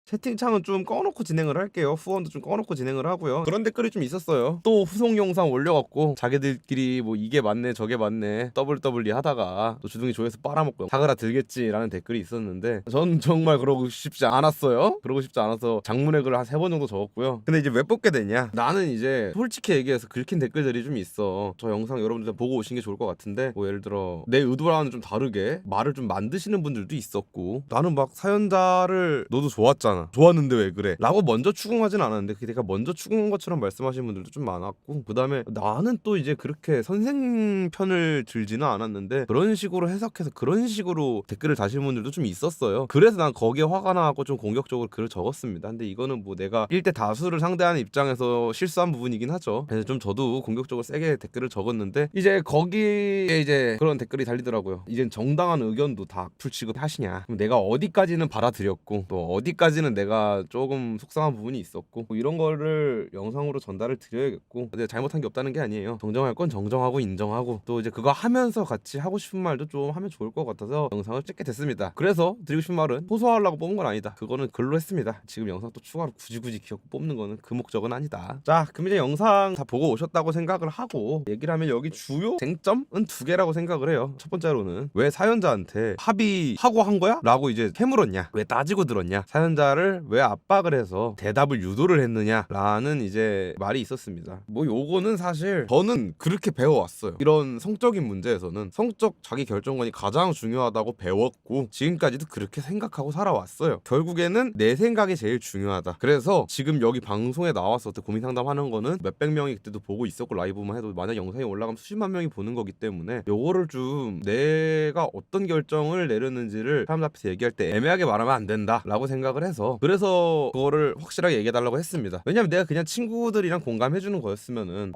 채팅창은 좀 꺼놓고 진행을 할게요. 후원도 좀 꺼놓고 진행을 하고요. 그런 댓글이 좀 있었어요. 또 후속 영상 올려갖고 자기들끼리 뭐 이게 맞네 저게 맞네 WWE 하다가 또 주둥이 조회수 빨아먹고 사그라 들겠지라는 댓글이 있었는데 전 정말 그러고 싶지 않았어요. 그러고 싶지 않아서 장문의 글을 한 3번 정도 적었고요. 근데 이제 왜 뽑게 되냐, 나는 이제 솔직히 얘기해서 긁힌 댓글들이 좀 있어. 저 영상 여러분들 보고 오신 게 좋을 것 같은데, 뭐 예를 들어 내 의도와는 좀 다르게 말을 좀 만드시는 분들도 있었고, 나는 막 사연자를 너도 좋았잖아, 좋았는데 왜 그래 라고 먼저 추궁하진 않았는데 그게 내가 먼저 추궁한 것처럼 말씀하시는 분들도 좀 많았고, 그 다음에 나는 또 이제 그렇게 선생 편을 들지는 않았는데 그런 식으로 해석해서 그런 식으로 댓글을 다시는 분들도 좀 있었어요. 그래서 난 거기에 화가 나고 좀 공격적으로 글을 적었습니다. 근데 이거는 뭐 내가 1대 다수를 상대하는 입장에서 실수한 부분이긴 하죠. 그래서 좀 저도 공격적으로 세게 댓글을 적었는데, 이제 거기에 이제 그런 댓글이 달리더라고요. 이젠 정당한 의견도 다 악플 취급하시냐, 그럼 내가 어디까지는 받아들였고 또 어디까지는 내가 조금 속상한 부분이 있었고, 뭐 이런 거를 영상으로 전달을 드려야겠고, 근데 잘못한 게 없다는 게 아니에요. 정정할 건 정정하고 인정하고, 또 이제 그거 하면서 같이 하고 싶은 말도 좀 하면 좋을 것 같아서 영상을 찍게 됐습니다. 그래서 드리고 싶은 말은 호소하려고 뽑은 건 아니다, 그거는 글로 했습니다. 지금 영상 또 추가로 굳이 기억 뽑는 거는 그 목적은 아니다. 자, 그럼 이제 영상 다 보고 오셨다고 생각을 하고 얘기를 하면, 여기 주요 쟁점은 2개라고 생각을 해요. 첫 번째로는 왜 사연자한테 합의하고 한 거야? 라고 이제 캐물었냐, 왜 따지고 들었냐, 사연자를 왜 압박을 해서 대답을 유도를 했느냐 라는 이제 말이 있었습니다. 뭐 요거는 사실 저는 그렇게 배워왔어요. 이런 성적인 문제에서는 성적 자기 결정권이 가장 중요하다고 배웠고 지금까지도 그렇게 생각하고 살아왔어요. 결국에는 내 생각이 제일 중요하다. 그래서 지금 여기 방송에 나와서 고민 상담하는 거는 몇백 명이 그때도 보고 있었고, 라이브만 해도 만약 영상이 올라가면 수십만 명이 보는 거기 때문에 요거를 좀 내가 어떤 결정을 내렸는지를 사람들 앞에서 얘기할 때 애매하게 말하면 안 된다 라고 생각을 해서, 그래서 그거를 확실하게 얘기해달라고 했습니다. 왜냐면 내가 그냥 친구들이랑 공감해주는 거였으면은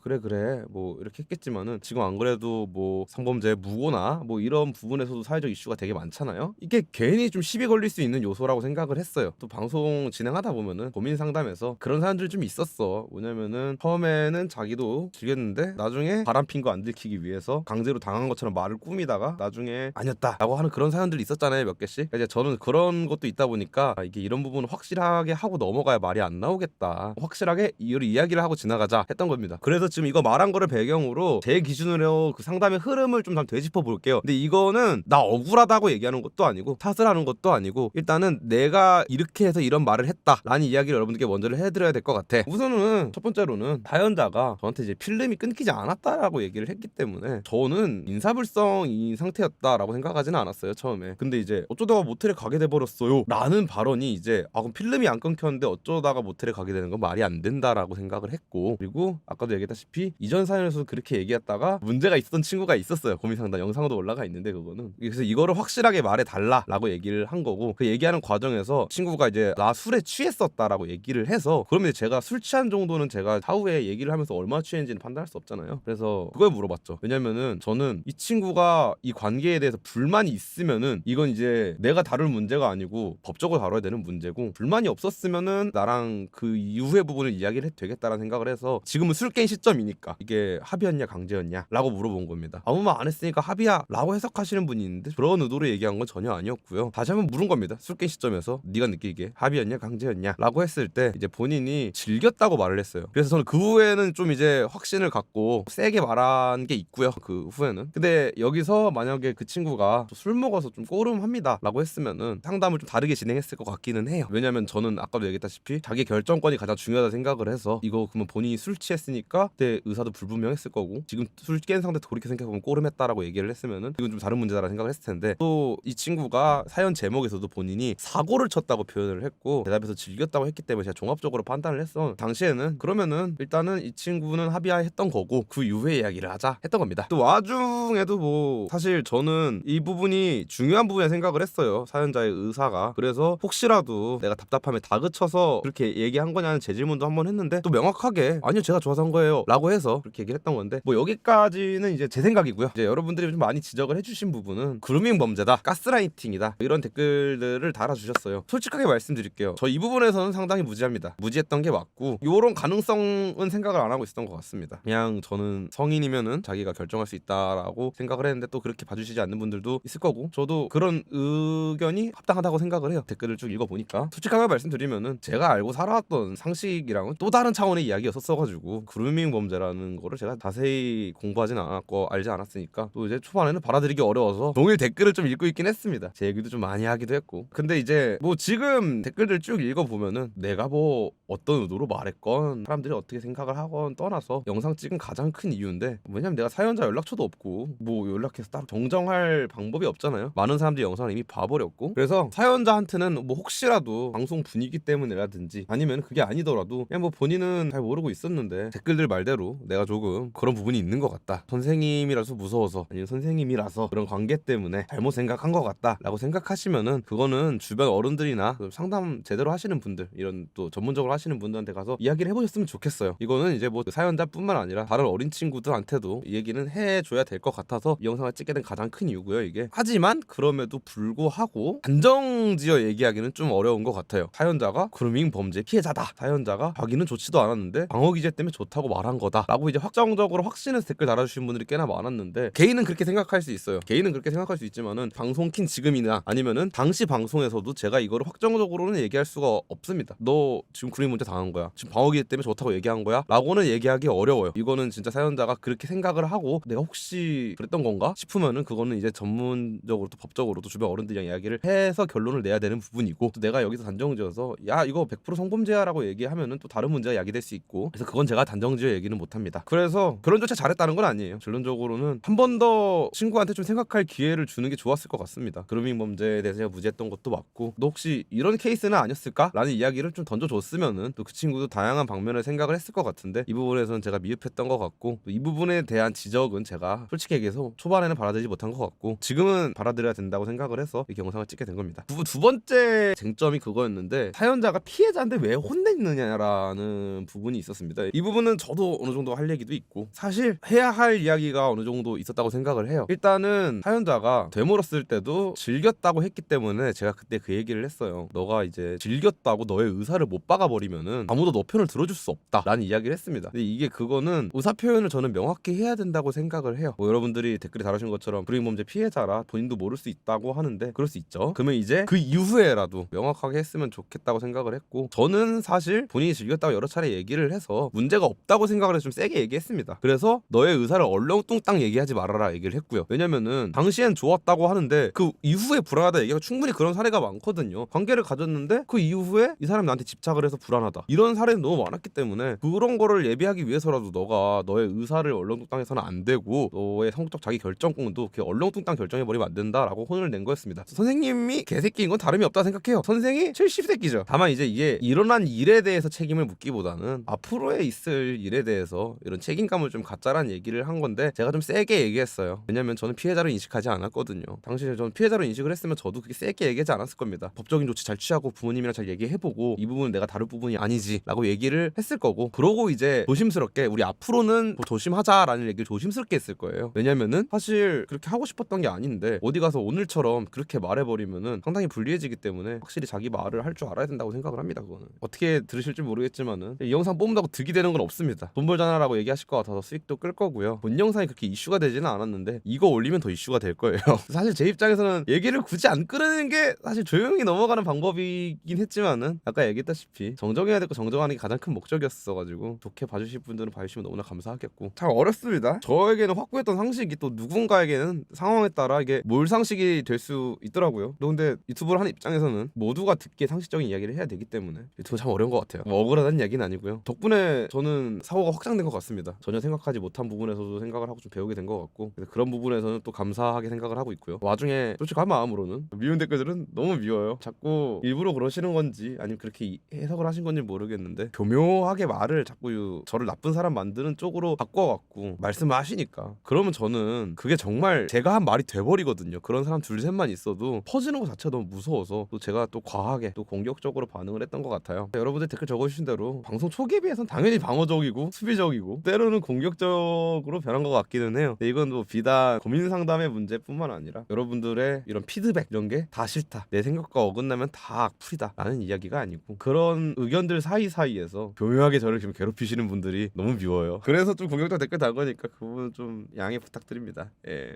그래 뭐 이렇게 했겠지만은, 지금 안 그래도 뭐 성범죄 무고나 뭐 이런 부분에서도 사회적 이슈가 되게 많잖아요. 이게 괜히 좀 시비 걸릴 수 있는 요소라고 생각을 했어요. 또 방송 진행하다 보면은 고민 상담에서 그런 사람들이 좀 있었어. 뭐냐면은 처음에는 자기도 즐겼는데 나중에 바람핀 거 안 들키기 위해서 강제로 당한 것처럼 말을 꾸미다가 나중에 아니었다 라고 하는 그런 사연들이 있었잖아요, 몇 개씩. 이제 저는 그런 것도 있다 보니까 이게 이런 부분을 확실하게 하고 넘어가야 말이 안 나오겠다, 확실하게 이야기를 하고 지나가자 했던 겁니다. 그래서 지금 이거 말한 거를 배경으로 제 기준으로 그 상담의 흐름을 좀 되짚어 볼게요. 근데 이거는 나 억울하다고 얘기하는 것도 아니고 탓을 하는 것도 아니고, 일단은 내가 이렇게 해서 이런 말을 했다 라는 이야기를 여러분들께 먼저 해드려야 될 것 같아. 우선은 첫 번째로는 사연자가 저한테 이제 필름이 끊기지 않았다라고 얘기를 했기 때문에 저는 인사불성인 상태였다라고 생각하지는 않았어요, 처음에. 근데 이제 어쩌다가 모텔에 가게 돼버렸어요 라는 발언이 이제 그럼 필름이 안 끊겼는데 어쩌다가 모텔에 가게 되는 건 말이 안 된다라고 생각을 했고, 그리고 아까도 얘기했다시피 이전 사연에서도 그렇게 얘기했다가 문제가 있었던 친구가 있었어요. 고민상담 영상도 올라가 있는데, 그거는 그래서 이거를 확실하게 말해달라 라고 얘기를 한 거고, 그 얘기하는 과정에서 친구가 이제 나 술에 취했었다라고 얘기를 해서, 그러면 제가 술 취한 정도는 제가 사후에 얘기를 하면서 얼마나 취했는지는 판단할 수 없잖아요. 그래서 그걸 물어봤죠. 왜냐면은 저는 이 친구가 이 관계에 대해서 불만이 있으면은 이건 이제 내가 다룰 문제가 아니고 법적으로 다뤄야 되는 문제고, 불만이 없었으면은 나랑 그 이후의 부분을 이야기를 해도 되겠다라는 생각을 해서, 지금은 술 깬 시점이니까 이게 합의였냐 강제였냐 라고 물어본 겁니다. 아무 말 안 했으니까 합의야 라고 해석하시는 분이 있는데 그런 의도로 얘기한 건 전혀 아니었고요. 다시 한번 물은 겁니다. 술 깬 시점에서 네가 느끼기에 합의였냐 강제였냐 라고 했을 때 이제 본인이 즐겼다고 말을 했어요. 그래서 저는 그 후에는 좀 이제 확신을 갖고 세게 말한 게 있고요, 그 후에는. 근데 여기서 만약에 그 친구가 술 먹어서 좀 꼬름합니다 라고 했으면은 상담을 좀 다르게 진행했을 것 같기는 해요. 왜냐면 저는 아까도 얘기했다시피 자기 결정권이 가장 중요하다 생각을 해서, 이거 그러면 본인이 술 취했으니까 그때 의사도 불분명했을 거고, 지금 술 깬 상태에서 돌이켜 생각해보면 꼬름했다라고 얘기를 했으면은 이건 좀 다른 문제다라고 생각을 했을 텐데, 또 이 친구가 사연 제목에서도 본인이 사고를 쳤다고 표현을 했고 대답에서 즐겼다고 했기 때문에 제가 종합적으로 판단을 했어. 당시에는 그러면은 일단은 이 친구는 합의했던 거고 그 이후에 이야기를 하자 했던 겁니다. 또 와중에도 뭐 사실 저는 이 부분이 중요한 부분에 생각을 했어요, 사연자의 의사가. 그래서 혹시라도 내가 답답함에 다그쳐서 그렇게 얘기한 거냐는 재질문도 한번 했는데, 또 명확하게 아니요 제가 좋아서 한 거예요 라고 해서 그렇게 얘기를 했던 건데, 뭐 여기까지는 이제 제 생각이고요. 이제 여러분들이 좀 많이 지적을 해주신 부분은 그루밍 범죄다, 가스라이팅이다, 이런 댓글들을 달아주셨어요. 솔직하게 말씀드릴게요. 저 이 부분에서는 상당히 무지합니다. 무지했던 게 맞고, 요런 가능성은 생각을 안 하고 있었던 것 같습니다. 그냥 저는 성인이면은 자기가 결정할 수 있다라고 생각을 했는데, 또 그렇게 봐주시지 않는 분들도 있을 거고, 저도 그런 의견이 합당하다고 생각을 해요. 댓글을 쭉 쭉 읽어보니까 솔직하게 말씀드리면은 제가 알고 살아왔던 상식이랑은 또 다른 차원의 이야기였었어가지고 그루밍 범죄라는 거를 제가 자세히 공부하진 않았고 알지 않았으니까 또 이제 초반에는 받아들이기 어려워서 동일 댓글을 좀 읽고 있긴 했습니다. 제 얘기도 좀 많이 하기도 했고. 근데 이제 뭐 지금 댓글들 쭉 읽어보면은 내가 뭐 어떤 의도로 말했건 사람들이 어떻게 생각을 하건 떠나서 영상 찍은 가장 큰 이유인데, 왜냐면 내가 사연자 연락처도 없고 뭐 연락해서 따로 정정할 방법이 없잖아요. 많은 사람들이 영상을 이미 봐버렸고, 그래서 사연자한테는 뭐 혹시라도 방송 분위기 때문이라든지 아니면 그게 아니더라도 그냥 뭐 본인은 잘 모르고 있었는데 댓글들 말대로 내가 조금 그런 부분이 있는 것 같다, 선생님이라서 무서워서 아니면 선생님이라서 그런 관계 때문에 잘못 생각한 것 같다 라고 생각하시면은 그거는 주변 어른들이나 상담 제대로 하시는 분들, 이런 또 전문적으로 하시는 분들한테 가서 이야기를 해보셨으면 좋겠어요. 이거는 이제 뭐 사연자뿐만 아니라 다른 어린 친구들한테도 이 얘기는 해줘야 될 것 같아서 이 영상을 찍게 된 가장 큰 이유고요, 이게. 하지만 그럼에도 불구하고 단정지어 얘기하기는 좀 어려운 것 같아요. 사연자가 그루밍 범죄 피해자다, 사연자가 자기는 좋지도 않았는데 방어 기제 때문에 좋다고 말한 거다 라고 이제 확정적으로 확신해서 댓글 달아주신 분들이 꽤나 많았는데, 개인은 그렇게 생각할 수 있어요. 개인은 그렇게 생각할 수 있지만은 방송 킨 지금이나 아니면은 당시 방송에서도 제가 이거를 확정적으로는 얘기할 수가 없습니다. 너 지금 그루밍 문제 당한 거야, 지금 방어 기제 때문에 좋다고 얘기한 거야 라고는 얘기하기 어려워요. 이거는 진짜 사연자가 그렇게 생각을 하고 내가 혹시 그랬던 건가 싶으면은 그거는 이제 전문적으로 또 법적으로 또 주변 어른들이랑 이야기를 해서 결론을 내야 되는 부분이고, 또 내가 여기서 단정지어서 야 이거 100% 성범죄야라고 얘기하면은 또 다른 문제가 야기될 수 있고, 그래서 그건 제가 단정지어 얘기는 못합니다. 그래서 결론조차 잘했다는 건 아니에요. 결론적으로는 한 번 더 친구한테 좀 생각할 기회를 주는 게 좋았을 것 같습니다. 그루밍 범죄에 대해서 제가 무지했던 것도 맞고, 너 혹시 이런 케이스는 아니었을까? 라는 이야기를 좀 던져줬으면은 또 그 친구도 다양한 방면을 생각을 했을 것 같은데, 이 부분에서는 제가 미흡했던 것 같고, 또 이 부분에 대한 지적은 제가 솔직히 얘기해서 초반에는 받아들이지 못한 것 같고 지금은 받아들여야 된다고 생각을 해서 이 영상을 찍게 된 겁니다. 두 번째 쟁점이 그거였는데, 사연자가 피해자인데 왜 혼냈느냐라는 부분이 있었습니다. 이 부분은 저도 어느 정도 할 얘기도 있고 사실 해야 할 이야기가 어느 정도 있었다고 생각을 해요. 일단은 사연자가 되물었을 때도 즐겼다고 했기 때문에 제가 그때 그 얘기를 했어요. 너가 이제 즐겼다고 너의 의사를 못 박아버리면은 아무도 너 편을 들어줄 수 없다 라는 이야기를 했습니다. 근데 이게 그거는 의사 표현을 저는 명확히 해야 된다고 생각을 해요. 뭐 여러분들이 댓글에 달아주신 것처럼 그루밍 범죄 피해자라 본인도 모를 수 있다고 하는데 그럴 수 있죠. 그러면 이제 그 이후에라도 명확하게 했으면 좋겠다고 생각을 했고, 저는 사실 본인이 즐겼다고 여러 차례 얘기를 해서 문제가 없다고 생각을 해서 좀 세게 얘기했습니다. 그래서 너의 의사를 얼렁뚱땅 얘기하지 말아라 얘기를 했고요. 왜냐면은 당시엔 좋았다고 하는데 그 이후에 불안하다 얘기가 충분히 그런 사례가 많거든요. 관계를 가졌는데 그 이후에 이 사람이 나한테 집착을 해서 불안하다, 이런 사례는 너무 많았기 때문에 그런 거를 예비하기 위해서라도 너가 너의 의사를 얼렁뚱땅 해서는 안 되고 너의 성적 자기 결정권도 그렇게 얼렁뚱땅 결정해버리면 안 된다라고 혼을 낸 거였습니다. 선생님이 개새끼인 건 다름이 없다 생각해요. 선생이 70새끼죠. 다만 이제 이게 일어난 일에 대해서 책임을 묻기보다는 앞으로에 있을 일에 대해서 이런 책임감을 좀 갖자라는 얘기를 한 건데, 제가 좀 세게 얘기했어요. 왜냐면 저는 피해자로 인식하지 않았거든요. 당시에 저는 피해자로 인식을 했으면 저도 그렇게 세게 얘기하지 않았을 겁니다. 법적인 조치 잘 취하고 부모님이랑 잘 얘기해보고 이 부분은 내가 다룰 부분이 아니지 라고 얘기를 했을 거고, 그러고 이제 조심스럽게 우리 앞으로는 뭐 조심하자라는 얘기를 조심스럽게 했을 거예요. 왜냐면은 사실 그렇게 하고 싶었던 게 아닌데 어디 가서 오늘처럼 그렇게 말해버리면은 상당히 불리해지기 때문에 확실히 자기 말을 할 줄 알아야 된다고 생각을 합니다. 그거는 어떻게 들으실지 모르겠지만은 이 영상 뽑는다고 득이 되는 건 없습니다. 돈 벌잖아라고 얘기하실 것 같아서 수익도 끌 거고요. 본 영상이 그렇게 이슈가 되지는 않았는데 이거 올리면 더 이슈가 될 거예요. 사실 제 입장에서는 얘기를 굳이 안 끄는 게 사실 조용히 넘어가는 방법이긴 했지만은 아까 얘기했다시피 정정해야 될 거 정정하는 게 가장 큰 목적이었어가지고 좋게 봐주실 분들은 봐주시면 너무나 감사하겠고, 참 어렵습니다. 저에게는 확고했던 상식이 또 누군가에게는 상황에 따라 이게 몰상식이 될 수 있더라고요. 근데 유튜브를 하는 입장에서는 모두가 듣기에 상식적인 이야기를 해야 되기 때문에 유튜브 참 어려운 것 같아요. 뭐 억울하다는 이야기는 아니고요. 덕분에 저는 사고가 확장된 것 같습니다. 전혀 생각하지 못한 부분에서도 생각을 하고 좀 배우게 된 것 같고, 그래서 그런 부분에서는 또 감사하게 생각을 하고 있고요. 와중에 솔직한 마음으로는 미운 댓글들은 너무 미워요. 자꾸 일부러 그러시는 건지 아니면 그렇게 해석을 하신 건지 모르겠는데 교묘하게 말을 자꾸 저를 나쁜 사람 만드는 쪽으로 바꿔갖고 말씀을 하시니까, 그러면 저는 그게 정말 제가 한 말이 돼버리거든요. 그런 사람 둘 셋만 있어도 퍼지는 것 자체가 너무 무서워서 또 제가 또 과하게 또 공격적으로 반응을 했던 것 같아요. 여러분들 댓글 적어주신 대로 방송 초기에 비해서는 당연히 방어적이고 수비적이고 때로는 공격적으로 변한 것 같기는 해요. 근데 이건 뭐 비단 고민 상담의 문제뿐만 아니라 여러분들의 이런 피드백 이런 게 다 싫다, 내 생각과 어긋나면 다 악플이다 라는 이야기가 아니고, 그런 의견들 사이사이에서 교묘하게 저를 지금 괴롭히시는 분들이 너무 미워요. 그래서 좀 공격적 댓글 달 거니까 그 부분은 좀 양해 부탁드립니다. 예.